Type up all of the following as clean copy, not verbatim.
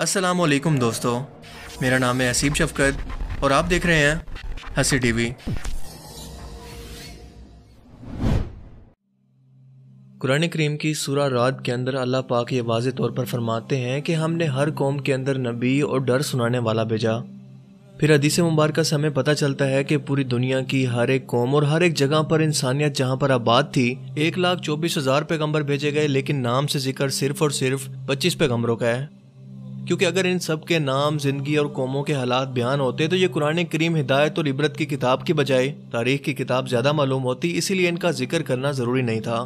السلام علیکم دوستو، میرا نام ہے حسیب شفقت اور آپ دیکھ رہے ہیں ہنسی ٹی وی۔ قرآن کریم کی سورہ رعد کے اندر اللہ پاک یہ واضح طور پر فرماتے ہیں کہ ہم نے ہر قوم کے اندر نبی اور ڈر سنانے والا بھیجا۔ پھر حدیث مبارکہ سے ہمیں پتہ چلتا ہے کہ پوری دنیا کی ہر ایک قوم اور ہر ایک جگہ پر انسانیت جہاں پر آباد تھی 1,24,000 پیغمبر بھیجے گئے، لیکن نام سے ذکر صرف اور صرف 25 پیغمبروں کا ہے، کیونکہ اگر ان سب کے نام، زندگی اور قوموں کے حالات بیان ہوتے تو یہ قرآن کریم ہدایت اور عبرت کی کتاب کی بجائے تاریخ کی کتاب زیادہ معلوم ہوتی، اسی لیے ان کا ذکر کرنا ضروری نہیں تھا۔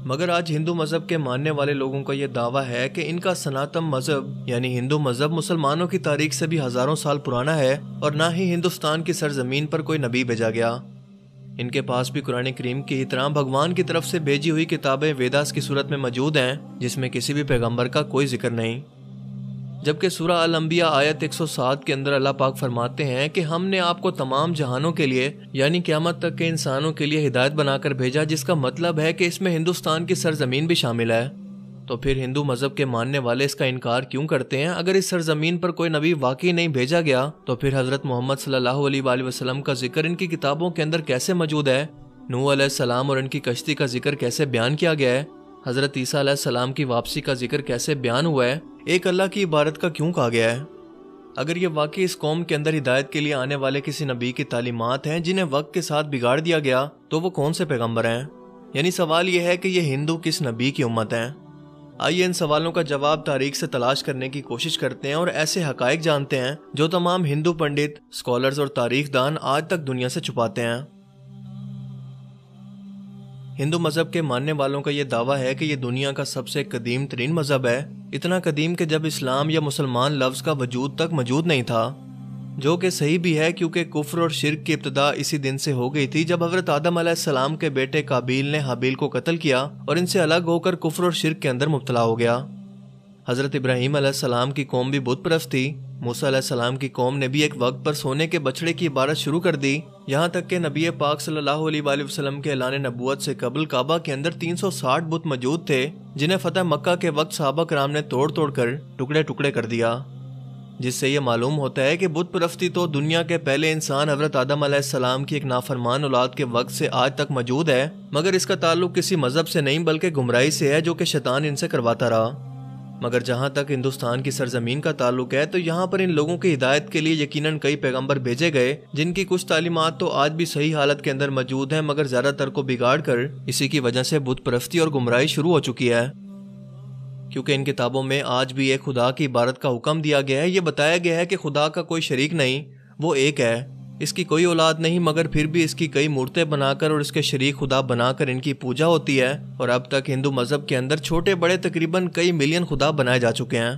مگر آج ہندو مذہب کے ماننے والے لوگوں کا یہ دعویٰ ہے کہ ان کا سناتن مذہب یعنی ہندو مذہب مسلمانوں کی تاریخ سے بھی ہزاروں سال پرانا ہے، اور نہ ہی ہندوستان کی سرزمین پر کوئی نبی بھیجا گیا۔ ان کے پاس بھی قرآن کریم کی طرح بھگوان کی طرف سے بھیجی ہوئی کتابیں ویداس کی صورت میں موجود ہیں، جس میں کسی بھی پیغمبر کا کوئی ذکر نہیں۔ جبکہ سورہ الانبیاء آیت 107 کے اندر اللہ پاک فرماتے ہیں کہ ہم نے آپ کو تمام جہانوں کے لیے یعنی قیامت تک کے انسانوں کے لیے ہدایت بنا کر بھیجا، جس کا مطلب ہے کہ اس میں ہندوستان کی سرزمین بھی شامل ہے۔ تو پھر ہندو مذہب کے ماننے والے اس کا انکار کیوں کرتے ہیں؟ اگر اس سرزمین پر کوئی نبی واقعی نہیں بھیجا گیا تو پھر حضرت محمد صلی اللہ علیہ وآلہ وسلم کا ذکر ان کی کتابوں کے اندر کیسے موجود ہے؟ نوح علیہ السلام اور ان کی کشتی کا ذکر کیسے بیان کیا گیا ہے؟ حضرت عیسیٰ علیہ السلام کی واپسی کا ذکر کیسے بیان ہوا ہے؟ ایک اللہ کی عبادت کا کیوں کہا گیا ہے؟ اگر یہ واقعی اس قوم کے اندر ہدایت کے لیے آنے والے کسی نبی کی تعلیمات ہیں جنہیں وقت کے ساتھ بگاڑ دیا گیا، تو وہ کون سے پیغمبر ہیں؟ یعنی سوال یہ ہے کہ یہ ہندو کس نبی کی امت ہیں؟ آئیے ان سوالوں کا جواب تاریخ سے تلاش کرنے کی کوشش کرتے ہیں اور ایسے حقائق جانتے ہیں جو تمام ہندو پنڈت، اسکالرز اور تاریخ دان آج تک دنیا سے چھپاتے ہیں۔ ہندو مذہب کے ماننے والوں کا یہ دعویٰ ہے کہ یہ دنیا کا سب سے قدیم ترین مذہب ہے، اتنا قدیم کہ جب اسلام یا مسلمان لفظ کا وجود تک موجود نہیں تھا، جو کہ صحیح بھی ہے کیونکہ کفر اور شرک کی ابتدا اسی دن سے ہو گئی تھی جب حضرت آدم علیہ السلام کے بیٹے قابیل نے حابیل کو قتل کیا اور ان سے الگ ہو کر کفر اور شرک کے اندر مبتلا ہو گیا۔ حضرت ابراہیم علیہ السلام کی قوم بھی بت پرست تھی، موسیٰ علیہ السلام کی قوم نے بھی ایک وقت پر سونے کے بچڑے کی عبادت شروع کر دی، یہاں تک کہ نبی پاک صلی اللہ علیہ وآلہ وسلم کے اعلان نبوت سے قبل کعبہ کے اندر 360 بت موجود تھے، جنہیں فتح مکہ کے وقت صحابہ کرام نے توڑ توڑ کر ٹکڑے ٹکڑے کر دیا، جس سے یہ معلوم ہوتا ہے کہ بت پرستی تو دنیا کے پہلے انسان حضرت آدم علیہ السلام کی ایک نافرمان اولاد کے وقت سے آج تک موجود ہے، مگر اس کا تعلق کسی مذہب سے نہیں بلکہ گمراہی سے ہے جو کہ شیطان ان سے کرواتا رہا۔ مگر جہاں تک ہندوستان کی سرزمین کا تعلق ہے تو یہاں پر ان لوگوں کی ہدایت کے لیے یقیناً کئی پیغمبر بھیجے گئے، جن کی کچھ تعلیمات تو آج بھی صحیح حالت کے اندر موجود ہیں، مگر زیادہ تر کو بگاڑ کر اسی کی وجہ سے بت پرستی اور گمراہی شروع ہو چکی ہے، کیونکہ ان کتابوں میں آج بھی ایک خدا کی عبادت کا حکم دیا گیا ہے۔ یہ بتایا گیا ہے کہ خدا کا کوئی شریک نہیں، وہ ایک ہے، اس کی کوئی اولاد نہیں، مگر پھر بھی اس کی کئی مورتیں بنا کر اور اس کے شریک خدا بنا کر ان کی پوجا ہوتی ہے، اور اب تک ہندو مذہب کے اندر چھوٹے بڑے تقریباً کئی ملین خدا بنائے جا چکے ہیں۔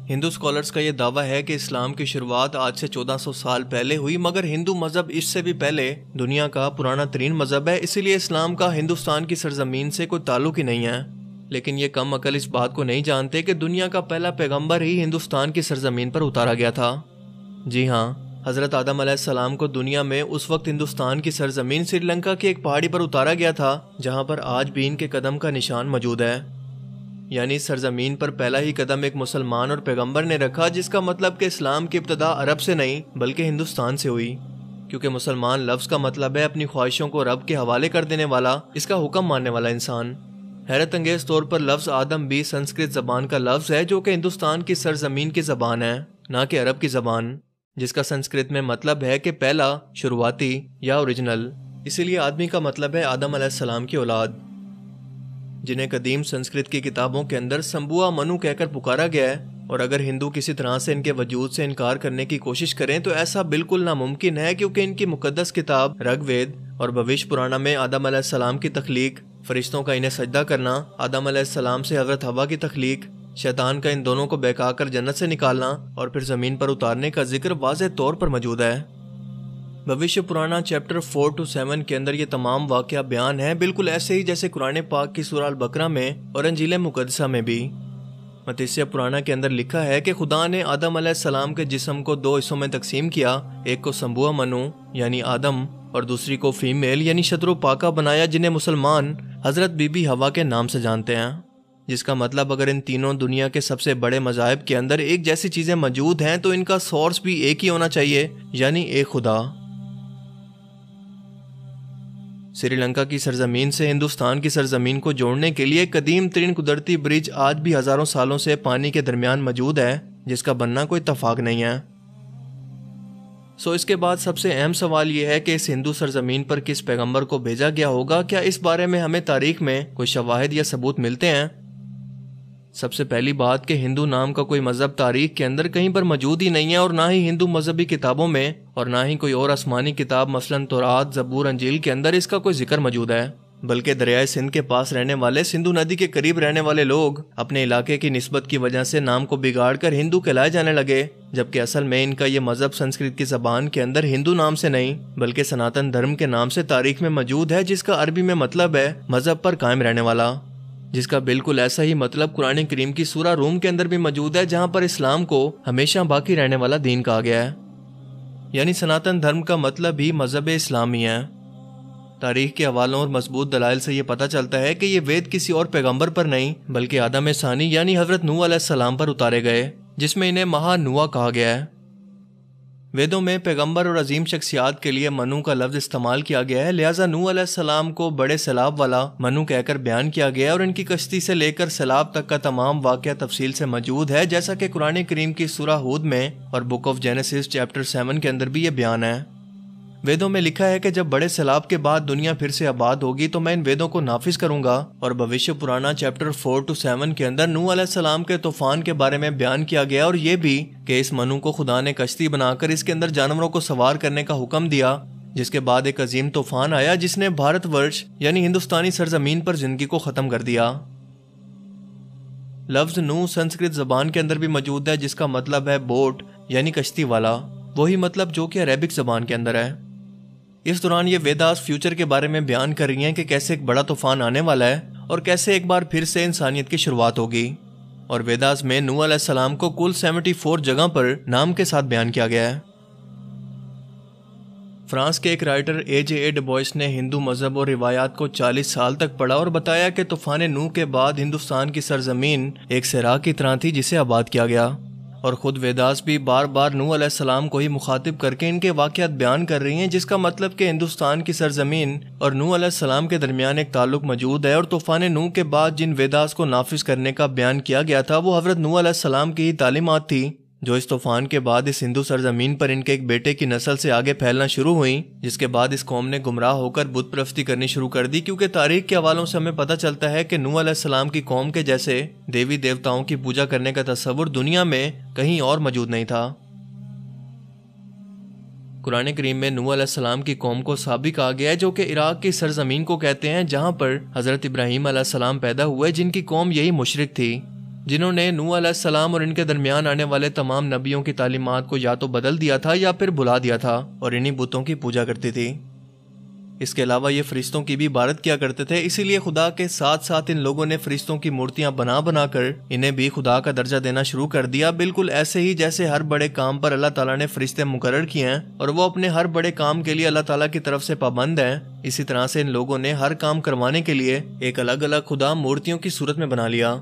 ہندو اسکالرز کا یہ دعویٰ ہے کہ اسلام کی شروعات آج سے 1400 سال پہلے ہوئی، مگر ہندو مذہب اس سے بھی پہلے دنیا کا پرانا ترین مذہب ہے، اسی لیے اسلام کا ہندوستان کی سرزمین سے کوئی تعلق ہی نہیں ہے۔ لیکن یہ کم عقل اس بات کو نہیں جانتے کہ دنیا کا پہلا پیغمبر ہی ہندوستان کی سرزمین پر اتارا گیا تھا۔ جی ہاں، حضرت آدم علیہ السلام کو دنیا میں اس وقت ہندوستان کی سرزمین سری لنکا کی ایک پہاڑی پر اتارا گیا تھا، جہاں پر آج بھی ان کے قدم کا نشان موجود ہے۔ یعنی سرزمین پر پہلا ہی قدم ایک مسلمان اور پیغمبر نے رکھا، جس کا مطلب کہ اسلام کی ابتدا عرب سے نہیں بلکہ ہندوستان سے ہوئی، کیونکہ مسلمان لفظ کا مطلب ہے اپنی خواہشوں کو رب کے حوالے کر دینے والا، اس کا حکم ماننے والا انسان۔ حیرت انگیز طور پر لفظ آدم بھی سنسکرت زبان کا لفظ ہے، جو کہ ہندوستان کی سرزمین کی زبان ہے، نہ کہ عرب کی زبان، جس کا سنسکرت میں مطلب ہے کہ پہلا، شروعاتی یا اوریجنل۔ اسی لیے آدمی کا مطلب ہے آدم علیہ السلام کی اولاد، جنہیں قدیم سنسکرت کی کتابوں کے اندر سمبوا منو کہہ کر پکارا گیا ہے، اور اگر ہندو کسی طرح سے ان کے وجود سے انکار کرنے کی کوشش کریں تو ایسا بالکل ناممکن ہے، کیونکہ ان کی مقدس کتاب رگ وید اور بھوش پرانا میں آدم علیہ السلام کی تخلیق، فرشتوں کا انہیں سجدہ کرنا، آدم علیہ السلام سے حضرت حوا کی تخلیق، شیطان کا ان دونوں کو بہکا کر جنت سے نکالنا اور پھر زمین پر اتارنے کا ذکر واضح طور پر موجود ہے۔ بھوش پرانا چیپٹر 4 to 7 کے اندر یہ تمام واقعہ بیان ہے، بالکل ایسے ہی جیسے قرآن پاک کی سورہ البقرہ میں اور انجیل مقدسہ میں بھی۔ متیسیہ پرانا کے اندر لکھا ہے کہ خدا نے آدم علیہ السلام کے جسم کو 2 حصوں میں تقسیم کیا، ایک کو سمبوا منو یعنی آدم اور دوسری کو فیمیل یعنی شترو پاکا بنایا، جنہیں مسلمان حضرت بی بی حوا کے نام سے جانتے ہیں۔ جس کا مطلب اگر ان تینوں دنیا کے سب سے بڑے مذاہب کے اندر ایک جیسی چیزیں موجود ہیں تو ان کا سورس بھی ایک ہی ہونا چاہیے، یعنی ایک خدا۔ سری لنکا کی سرزمین سے ہندوستان کی سرزمین کو جوڑنے کے لیے قدیم ترین قدرتی برج آج بھی ہزاروں سالوں سے پانی کے درمیان موجود ہے، جس کا بننا کوئی اتفاق نہیں ہے۔ اس کے بعد سب سے اہم سوال یہ ہے کہ اس ہندو سرزمین پر کس پیغمبر کو بھیجا گیا ہوگا؟ کیا اس بارے میں ہمیں تاریخ میں کوئی شواہد یا ثبوت ملتے ہیں؟ سب سے پہلی بات کہ ہندو نام کا کوئی مذہب تاریخ کے اندر کہیں پر موجود ہی نہیں ہے، اور نہ ہی ہندو مذہبی کتابوں میں، اور نہ ہی کوئی اور آسمانی کتاب مثلاً تورات، زبور، انجیل کے اندر اس کا کوئی ذکر موجود ہے۔ بلکہ دریائے سندھ کے پاس رہنے والے، سندھو ندی کے قریب رہنے والے لوگ اپنے علاقے کی نسبت کی وجہ سے نام کو بگاڑ کر ہندو کہلائے جانے لگے، جبکہ اصل میں ان کا یہ مذہب سنسکرت کی زبان کے اندر ہندو نام سے نہیں بلکہ سناتن دھرم کے نام سے تاریخ میں موجود ہے، جس کا عربی میں مطلب ہے مذہب پر قائم رہنے والا، جس کا بالکل ایسا ہی مطلب قرآن کریم کی سورہ روم کے اندر بھی موجود ہے، جہاں پر اسلام کو ہمیشہ باقی رہنے والا دین کہا گیا ہے۔ یعنی سناتن دھرم کا مطلب ہی مذہب اسلامی ہے۔ تاریخ کے حوالوں اور مضبوط دلائل سے یہ پتہ چلتا ہے کہ یہ وید کسی اور پیغمبر پر نہیں بلکہ آدم ثانی یعنی حضرت نوح علیہ السلام پر اتارے گئے، جس میں انہیں مہا نوح کہا گیا ہے۔ ویدوں میں پیغمبر اور عظیم شخصیات کے لیے منو کا لفظ استعمال کیا گیا ہے، لہٰذا نوح علیہ السلام کو بڑے سیلاب والا منو کہہ کر بیان کیا گیا ہے، اور ان کی کشتی سے لے کر سیلاب تک کا تمام واقعہ تفصیل سے موجود ہے، جیسا کہ قرآن کریم کی سورہ ہود میں اور بک آف جینیسس چیپٹر 7 کے اندر بھی یہ بیان ہے۔ ویدوں میں لکھا ہے کہ جب بڑے سیلاب کے بعد دنیا پھر سے آباد ہوگی تو میں ان ویدوں کو نافذ کروں گا، اور بھوشیہ پرانا چیپٹر 4-7 کے اندر نوح علیہ السلام کے طوفان کے بارے میں بیان کیا گیا، اور یہ بھی کہ اس منو کو خدا نے کشتی بنا کر اس کے اندر جانوروں کو سوار کرنے کا حکم دیا، جس کے بعد ایک عظیم طوفان آیا جس نے بھارت ورش یعنی ہندوستانی سرزمین پر زندگی کو ختم کر دیا۔ لفظ نوح سنسکرت زبان کے اندر بھی موجود ہے، جس کا مطلب ہے بوٹ یعنی کشتی والا، وہی مطلب جو کہ عربک زبان کے اندر ہے۔ اس دوران یہ ویداس فیوچر کے بارے میں بیان کر رہی ہیں کہ کیسے ایک بڑا طوفان آنے والا ہے اور کیسے ایک بار پھر سے انسانیت کی شروعات ہوگی، اور ویداس میں نوح علیہ السلام کو کل 74 جگہ پر نام کے ساتھ بیان کیا گیا ہے۔ فرانس کے ایک رائٹر AJ ڈبوئس نے ہندو مذہب اور روایات کو 40 سال تک پڑھا اور بتایا کہ طوفان نوح کے بعد ہندوستان کی سرزمین ایک صحرا کی طرح تھی جسے آباد کیا گیا، اور خود ویداس بھی بار بار نوح علیہ السلام کو ہی مخاطب کر کے ان کے واقعات بیان کر رہی ہیں، جس کا مطلب کہ ہندوستان کی سرزمین اور نوح علیہ السلام کے درمیان ایک تعلق موجود ہے، اور طوفان نوح کے بعد جن ویداس کو نافذ کرنے کا بیان کیا گیا تھا وہ حضرت نوح علیہ السلام کی ہی تعلیمات تھی، جو اس طوفان کے بعد اس ہندو سرزمین پر ان کے ایک بیٹے کی نسل سے آگے پھیلنا شروع ہوئیں، جس کے بعد اس قوم نے گمراہ ہو کر بت پرستی کرنی شروع کر دی، کیونکہ تاریخ کے حوالوں سے ہمیں پتہ چلتا ہے کہ نوح علیہ السلام کی قوم کے جیسے دیوی دیوتاؤں کی پوجا کرنے کا تصور دنیا میں کہیں اور موجود نہیں تھا۔ قرآن کریم میں نوح علیہ السلام کی قوم کو صابی کہا گیا ہے، جو کہ عراق کی سرزمین کو کہتے ہیں، جہاں پر حضرت ابراہیم علیہ السلام پیدا ہوئے، جن کی قوم یہی مشرک تھی، جنہوں نے نوح علیہ السلام اور ان کے درمیان آنے والے تمام نبیوں کی تعلیمات کو یا تو بدل دیا تھا یا پھر بھلا دیا تھا، اور انہی بتوں کی پوجا کرتی تھی۔ اس کے علاوہ یہ فرشتوں کی بھی عبادت کیا کرتے تھے، اسی لیے خدا کے ساتھ ساتھ ان لوگوں نے فرشتوں کی مورتیاں بنا بنا کر انہیں بھی خدا کا درجہ دینا شروع کر دیا، بالکل ایسے ہی جیسے ہر بڑے کام پر اللہ تعالیٰ نے فرشتے مقرر کیے ہیں اور وہ اپنے ہر بڑے کام کے لیے اللہ تعالیٰ کی طرف سے پابند ہیں، اسی طرح سے ان لوگوں نے ہر کام کروانے کے لیے ایک الگ الگ خدا مورتیوں کی صورت میں بنا لیا۔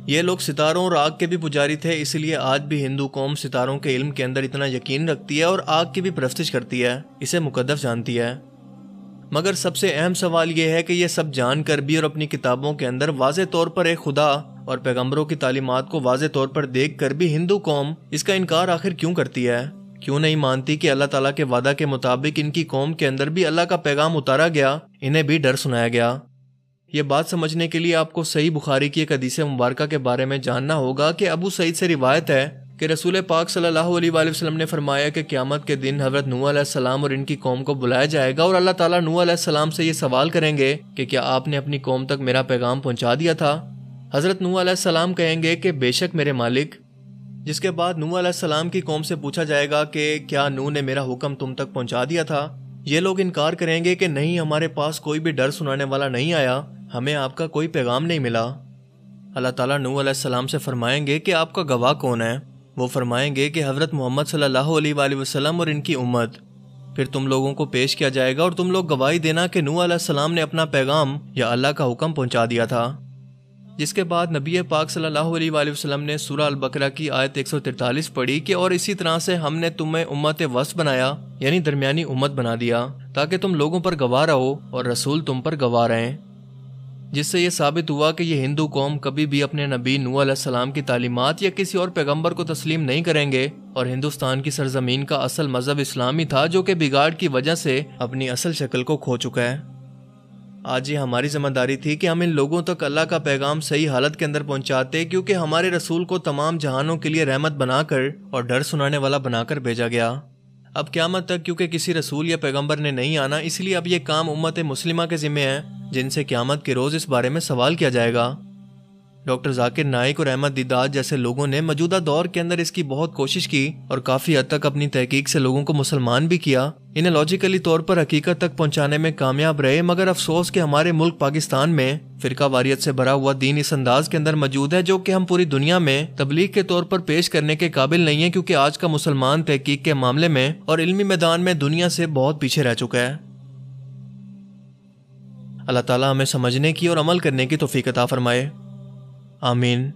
یہ لوگ ستاروں اور آگ کے بھی پجاری تھے، اس لیے آج بھی ہندو قوم ستاروں کے علم کے اندر اتنا یقین رکھتی ہے اور آگ کی بھی پرستش کرتی ہے، اسے مقدس جانتی ہے۔ مگر سب سے اہم سوال یہ ہے کہ یہ سب جان کر بھی اور اپنی کتابوں کے اندر واضح طور پر ایک خدا اور پیغمبروں کی تعلیمات کو واضح طور پر دیکھ کر بھی ہندو قوم اس کا انکار آخر کیوں کرتی ہے؟ کیوں نہیں مانتی کہ اللہ تعالیٰ کے وعدہ کے مطابق ان کی قوم کے اندر بھی اللہ کا پیغام اتارا گیا، انہیں بھی ڈر سنایا گیا؟ یہ بات سمجھنے کے لیے آپ کو صحیح بخاری کی ایک حدیث مبارکہ کے بارے میں جاننا ہوگا کہ ابو سعید سے روایت ہے کہ رسول پاک صلی اللہ علیہ وآلہ وسلم نے فرمایا کہ قیامت کے دن حضرت نوح علیہ السلام اور ان کی قوم کو بلایا جائے گا اور اللہ تعالیٰ نوح علیہ السلام سے یہ سوال کریں گے کہ کیا آپ نے اپنی قوم تک میرا پیغام پہنچا دیا تھا؟ حضرت نوح علیہ السلام کہیں گے کہ بے شک میرے مالک، جس کے بعد نوح علیہ السلام کی قوم سے پوچھا جائے گا کہ کیا نوح نے میرا حکم تم تک پہنچا دیا تھا؟ یہ لوگ انکار کریں گے کہ نہیں، ہمارے پاس کوئی بھی ڈر سنانے والا نہیں آیا، ہمیں آپ کا کوئی پیغام نہیں ملا۔ اللہ تعالیٰ نوح علیہ السلام سے فرمائیں گے کہ آپ کا گواہ کون ہے؟ وہ فرمائیں گے کہ حضرت محمد صلی اللہ علیہ وآلہ وسلم اور ان کی امت۔ پھر تم لوگوں کو پیش کیا جائے گا اور تم لوگ گواہی دینا کہ نوح علیہ السلام نے اپنا پیغام یا اللہ کا حکم پہنچا دیا تھا۔ جس کے بعد نبی پاک صلی اللہ علیہ وآلہ وسلم نے سورہ البقرہ کی آیت 143 پڑھی کہ اور اسی طرح سے ہم نے تمہیں امت وسط بنایا، یعنی درمیانی امت بنا دیا، تاکہ تم لوگوں پر گواہ رہو اور رسول تم پر گواہ رہیں، جس سے یہ ثابت ہوا کہ یہ ہندو قوم کبھی بھی اپنے نبی نوح علیہ السلام کی تعلیمات یا کسی اور پیغمبر کو تسلیم نہیں کریں گے، اور ہندوستان کی سرزمین کا اصل مذہب اسلام ہی تھا جو کہ بگاڑ کی وجہ سے اپنی اصل شکل کو کھو چکا ہے۔ آج یہ ہماری ذمہ داری تھی کہ ہم ان لوگوں تک اللہ کا پیغام صحیح حالت کے اندر پہنچاتے، کیونکہ ہمارے رسول کو تمام جہانوں کے لیے رحمت بنا کر اور ڈر سنانے والا بنا کر بھیجا گیا۔ اب قیامت تک کیونکہ کسی رسول یا پیغمبر نے نہیں آنا، اس لیے اب یہ کام امت مسلمہ کے ذمہ ہے، جن سے قیامت کے روز اس بارے میں سوال کیا جائے گا۔ ڈاکٹر ذاکر نائک اور احمد دیدات جیسے لوگوں نے موجودہ دور کے اندر اس کی بہت کوشش کی اور کافی حد تک اپنی تحقیق سے لوگوں کو مسلمان بھی کیا، انہیں لاجیکلی طور پر حقیقت تک پہنچانے میں کامیاب رہے، مگر افسوس کہ ہمارے ملک پاکستان میں فرقہ واریت سے بھرا ہوا دین اس انداز کے اندر موجود ہے جو کہ ہم پوری دنیا میں تبلیغ کے طور پر پیش کرنے کے قابل نہیں ہیں، کیونکہ آج کا مسلمان تحقیق کے معاملے میں اور علمی میدان میں دنیا سے بہت پیچھے رہ چکا ہے۔ اللہ تعالیٰ ہمیں سمجھنے کی اور عمل کرنے کی توفیق عطا فرمائے، آمین۔